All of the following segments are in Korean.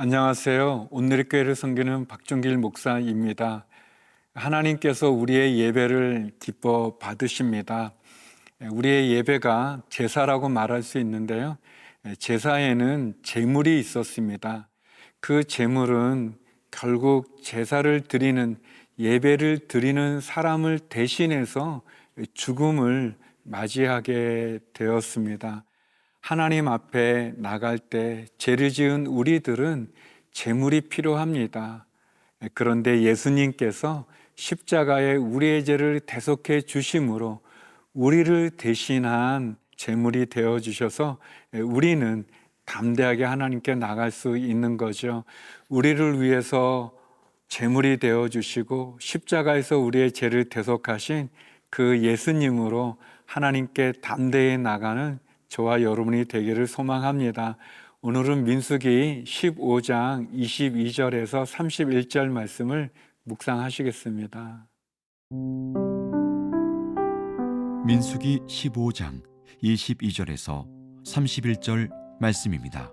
안녕하세요. 오늘의 교회를 섬기는 박종길 목사입니다. 하나님께서 우리의 예배를 기뻐 받으십니다. 우리의 예배가 제사라고 말할 수 있는데요. 제사에는 제물이 있었습니다. 그 제물은 결국 제사를 드리는, 예배를 드리는 사람을 대신해서 죽음을 맞이하게 되었습니다. 하나님 앞에 나갈 때 죄를 지은 우리들은 제물이 필요합니다. 그런데 예수님께서 십자가에 우리의 죄를 대속해 주심으로 우리를 대신한 제물이 되어 주셔서 우리는 담대하게 하나님께 나갈 수 있는 거죠. 우리를 위해서 제물이 되어 주시고 십자가에서 우리의 죄를 대속하신 그 예수님으로 하나님께 담대히 나가는 저와 여러분이 되기를 소망합니다. 오늘은 민수기 15장 22절에서 31절 말씀을 묵상하시겠습니다. 민수기 15장 22절에서 31절 말씀입니다.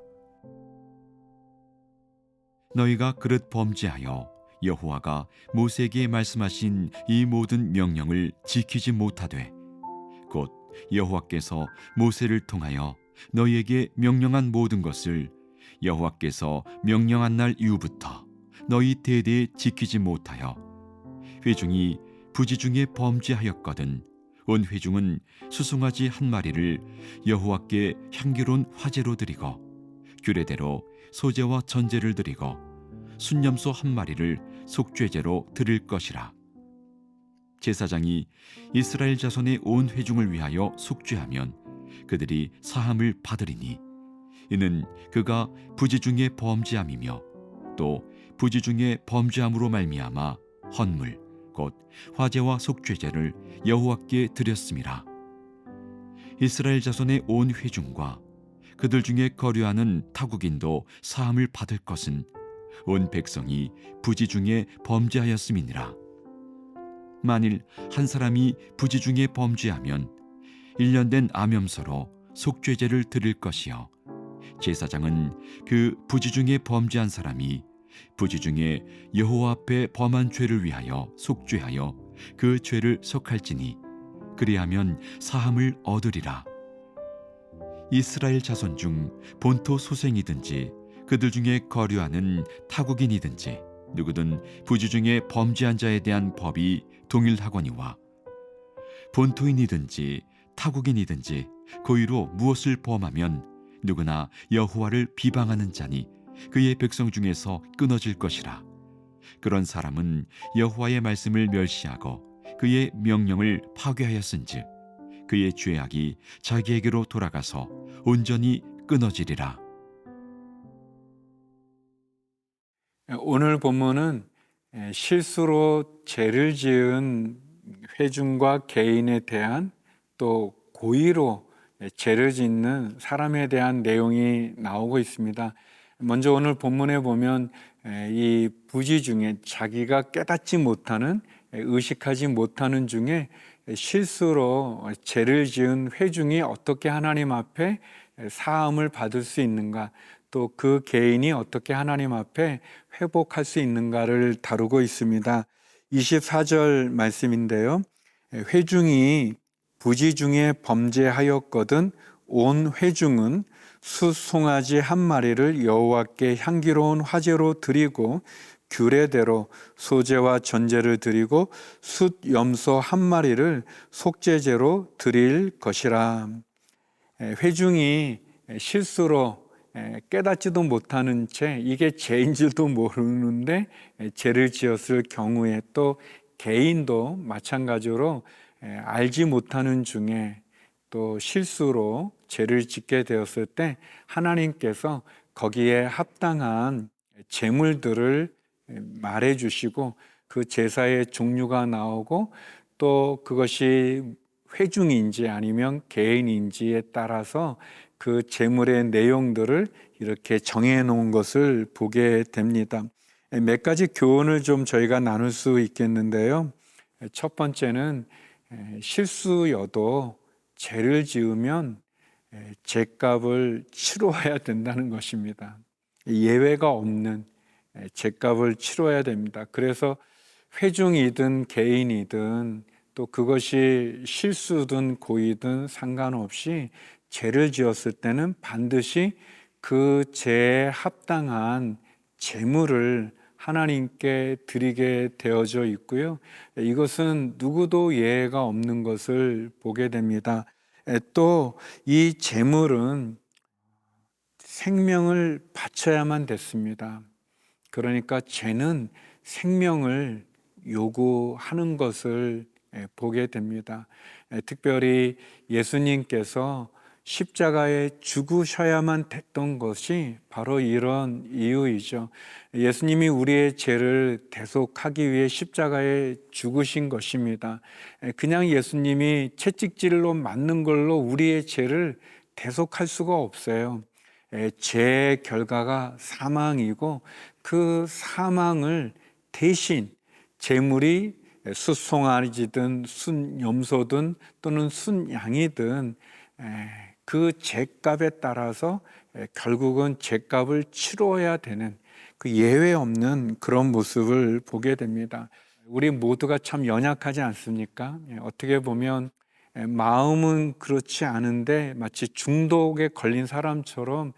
너희가 그릇 범죄하여 여호와가 모세에게 말씀하신 이 모든 명령을 지키지 못하되 곧 여호와께서 모세를 통하여 너희에게 명령한 모든 것을 여호와께서 명령한 날 이후부터 너희 대대에 지키지 못하여 회중이 부지 중에 범죄하였거든 온 회중은 수송아지 한 마리를 여호와께 향기로운 화제로 드리고 규례대로 소제와 전제를 드리고 순념소 한 마리를 속죄제로 드릴 것이라. 제사장이 이스라엘 자손의 온 회중을 위하여 속죄하면 그들이 사함을 받으리니 이는 그가 부지 중에 범죄함이며 또 부지 중에 범죄함으로 말미암아 헌물 곧 화제와 속죄제를 여호와께 드렸음이라. 이스라엘 자손의 온 회중과 그들 중에 거류하는 타국인도 사함을 받을 것은 온 백성이 부지 중에 범죄하였음이니라. 만일 한 사람이 부지 중에 범죄하면 1년 된 암염소로 속죄제를 드릴 것이요 제사장은 그 부지 중에 범죄한 사람이 부지 중에 여호와 앞에 범한 죄를 위하여 속죄하여 그 죄를 속할지니 그리하면 사함을 얻으리라. 이스라엘 자손 중 본토 소생이든지 그들 중에 거류하는 타국인이든지 누구든 부지 중에 범죄한 자에 대한 법이 동일하거니와 본토인이든지 타국인이든지 고의로 무엇을 범하면 누구나 여호와를 비방하는 자니 그의 백성 중에서 끊어질 것이라. 그런 사람은 여호와의 말씀을 멸시하고 그의 명령을 파괴하였은즉 그의 죄악이 자기에게로 돌아가서 온전히 끊어지리라. 오늘 본문은 실수로 죄를 지은 회중과 개인에 대한 또 고의로 죄를 짓는 사람에 대한 내용이 나오고 있습니다. 먼저 오늘 본문에 보면 이 부지 중에 자기가 깨닫지 못하는, 의식하지 못하는 중에 실수로 죄를 지은 회중이 어떻게 하나님 앞에 사함을 받을 수 있는가, 또 그 개인이 어떻게 하나님 앞에 회복할 수 있는가를 다루고 있습니다. 24절 말씀인데요. 회중이 부지 중에 범죄하였거든 온 회중은 숫송아지 한 마리를 여호와께 향기로운 화제로 드리고 규례대로 소제와 전제를 드리고 숫염소 한 마리를 속죄제로 드릴 것이라. 회중이 실수로 깨닫지도 못하는 채 이게 죄인 줄도 모르는데 죄를 지었을 경우에, 또 개인도 마찬가지로 알지 못하는 중에 또 실수로 죄를 짓게 되었을 때 하나님께서 거기에 합당한 제물들을 말해 주시고 그 제사의 종류가 나오고 또 그것이 회중인지 아니면 개인인지에 따라서 그 제물의 내용들을 이렇게 정해 놓은 것을 보게 됩니다. 몇 가지 교훈을 좀 저희가 나눌 수 있겠는데요. 첫 번째는 실수여도 죄를 지으면 죄값을 치러야 된다는 것입니다. 예외가 없는 죗값을 치러야 됩니다. 그래서 회중이든 개인이든 또 그것이 실수든 고의든 상관없이 죄를 지었을 때는 반드시 그 죄에 합당한 제물을 하나님께 드리게 되어져 있고요. 이것은 누구도 예외가 없는 것을 보게 됩니다. 또 이 제물은 생명을 바쳐야만 됐습니다. 그러니까 죄는 생명을 요구하는 것을 보게 됩니다. 특별히 예수님께서 십자가에 죽으셔야만 됐던 것이 바로 이런 이유이죠. 예수님이 우리의 죄를 대속하기 위해 십자가에 죽으신 것입니다. 그냥 예수님이 채찍질로 맞는 걸로 우리의 죄를 대속할 수가 없어요. 죄의 결과가 사망이고 그 사망을 대신 제물이 숫송아지든 순염소든 또는 순양이든 그 죄값에 따라서 결국은 죄값을 치러야 되는 그 예외 없는 그런 모습을 보게 됩니다. 우리 모두가 참 연약하지 않습니까? 어떻게 보면 마음은 그렇지 않은데 마치 중독에 걸린 사람처럼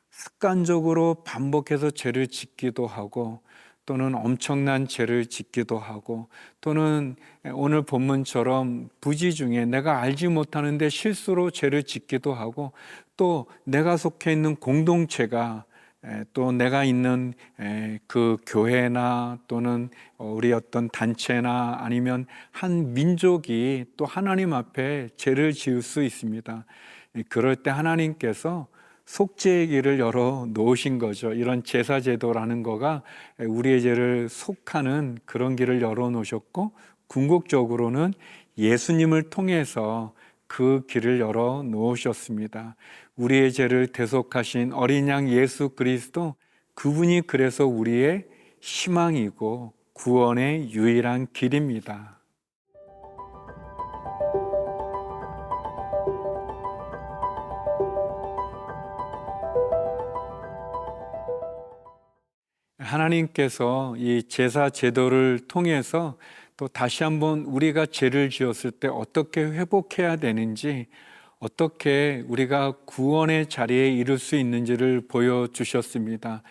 습관적으로 반복해서 죄를 짓기도 하고 또는 엄청난 죄를 짓기도 하고 또는 오늘 본문처럼 부지 중에 내가 알지 못하는데 실수로 죄를 짓기도 하고 또 내가 속해 있는 공동체가 또 내가 있는 그 교회나 또는 우리 어떤 단체나 아니면 한 민족이 또 하나님 앞에 죄를 지을 수 있습니다. 그럴 때 하나님께서 속죄의 길을 열어 놓으신 거죠. 이런 제사제도라는 거가 우리의 죄를 속하는 그런 길을 열어 놓으셨고 궁극적으로는 예수님을 통해서 그 길을 열어 놓으셨습니다. 우리의 죄를 대속하신 어린 양 예수 그리스도, 그분이 그래서 우리의 희망이고 구원의 유일한 길입니다. 하나님께서 이 제사 제도를 통해서 또 다시 한번 우리가 죄를 지었을 때 어떻게 회복해야 되는지, 어떻게 우리가 구원의 자리에 이를 수 있는지를 보여주셨습니다.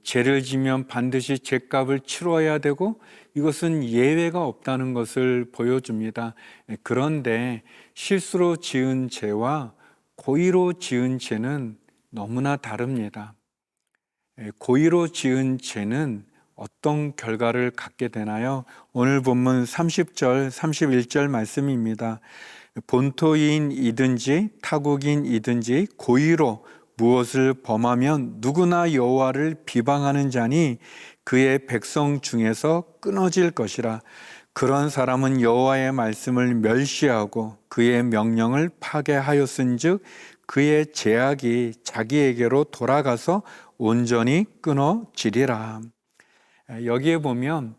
죄를 지면 반드시 죄값을 치러야 되고 이것은 예외가 없다는 것을 보여줍니다. 그런데 실수로 지은 죄와 고의로 지은 죄는 너무나 다릅니다. 고의로 지은 죄는 어떤 결과를 갖게 되나요? 오늘 본문 30절, 31절 말씀입니다. 본토인이든지 타국인이든지 고의로 무엇을 범하면 누구나 여호와를 비방하는 자니 그의 백성 중에서 끊어질 것이라. 그런 사람은 여호와의 말씀을 멸시하고 그의 명령을 파괴하였은즉 그의 제약이 자기에게로 돌아가서 온전히 끊어지리라. 여기에 보면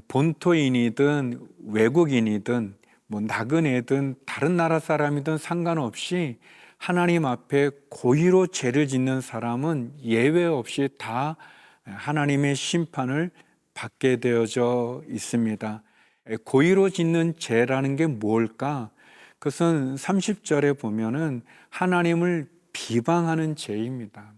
본토인이든 외국인이든 뭐 나그네든 다른 나라 사람이든 상관없이 하나님 앞에 고의로 죄를 짓는 사람은 예외 없이 다 하나님의 심판을 받게 되어져 있습니다. 고의로 짓는 죄라는 게 뭘까? 그것은 30절에 보면은 하나님을 비방하는 죄입니다.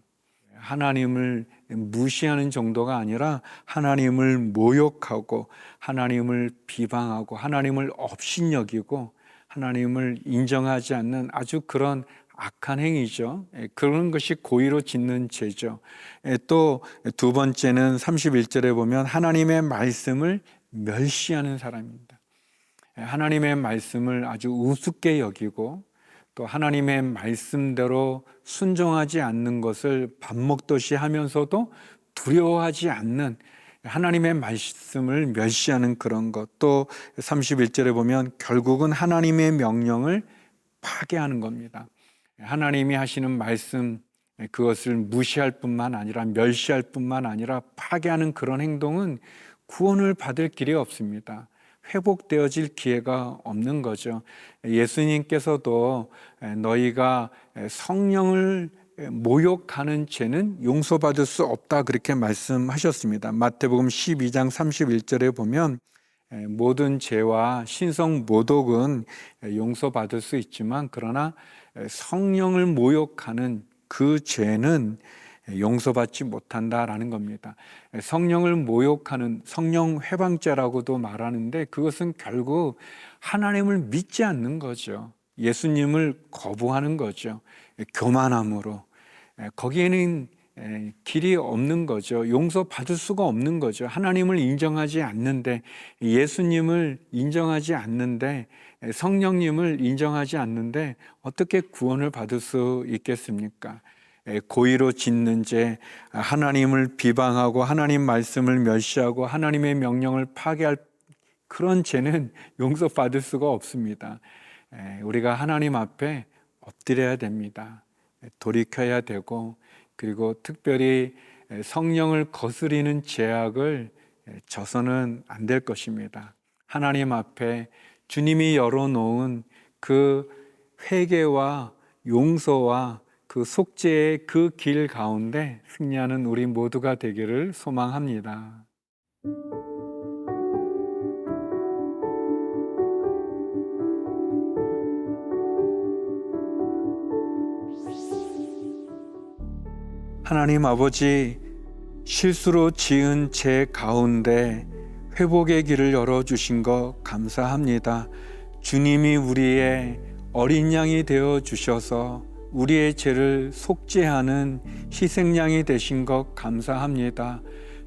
하나님을 무시하는 정도가 아니라 하나님을 모욕하고 하나님을 비방하고 하나님을 업신여기고 하나님을 인정하지 않는 아주 그런 악한 행위죠. 그런 것이 고의로 짓는 죄죠. 또 두 번째는 31절에 보면 하나님의 말씀을 멸시하는 사람입니다. 하나님의 말씀을 아주 우습게 여기고 또 하나님의 말씀대로 순종하지 않는 것을 밥 먹듯이 하면서도 두려워하지 않는 하나님의 말씀을 멸시하는 그런 것. 또 31절에 보면 결국은 하나님의 명령을 파괴하는 겁니다. 하나님이 하시는 말씀, 그것을 무시할 뿐만 아니라 멸시할 뿐만 아니라 파괴하는 그런 행동은 구원을 받을 길이 없습니다. 회복되어질 기회가 없는 거죠. 예수님께서도 너희가 성령을 모욕하는 죄는 용서받을 수 없다 그렇게 말씀하셨습니다. 마태복음 12장 31절에 보면 모든 죄와 신성 모독은 용서받을 수 있지만 그러나 성령을 모욕하는 그 죄는 용서받지 못한다라는 겁니다. 성령을 모욕하는 성령 회방죄라고도 말하는데 그것은 결국 하나님을 믿지 않는 거죠. 예수님을 거부하는 거죠. 교만함으로. 거기에는 길이 없는 거죠. 용서받을 수가 없는 거죠. 하나님을 인정하지 않는데, 예수님을 인정하지 않는데, 성령님을 인정하지 않는데 어떻게 구원을 받을 수 있겠습니까? 고의로 짓는 죄, 하나님을 비방하고 하나님 말씀을 멸시하고 하나님의 명령을 파괴할 그런 죄는 용서받을 수가 없습니다. 우리가 하나님 앞에 엎드려야 됩니다. 돌이켜야 되고 그리고 특별히 성령을 거스리는 죄악을 져서는 안 될 것입니다. 하나님 앞에 주님이 열어놓은 그 회개와 용서와 그 속죄의 그 길 가운데 승리하는 우리 모두가 되기를 소망합니다. 하나님 아버지, 실수로 지은 죄 가운데 회복의 길을 열어주신 것 감사합니다. 주님이 우리의 어린 양이 되어 주셔서 우리의 죄를 속죄하는 희생양이 되신 것 감사합니다.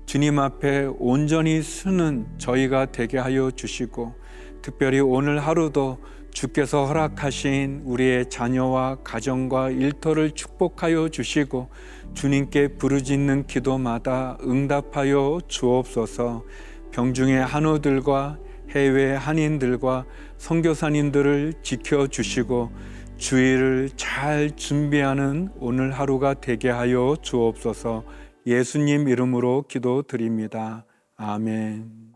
주님 앞에 온전히 쓰는 저희가 되게 하여 주시고 특별히 오늘 하루도 주께서 허락하신 우리의 자녀와 가정과 일터를 축복하여 주시고 주님께 부르짖는 기도마다 응답하여 주옵소서. 병중의 한우들과 해외 한인들과 선교사님들을 지켜주시고 주일을 잘 준비하는 오늘 하루가 되게 하여 주옵소서. 예수님 이름으로 기도드립니다. 아멘.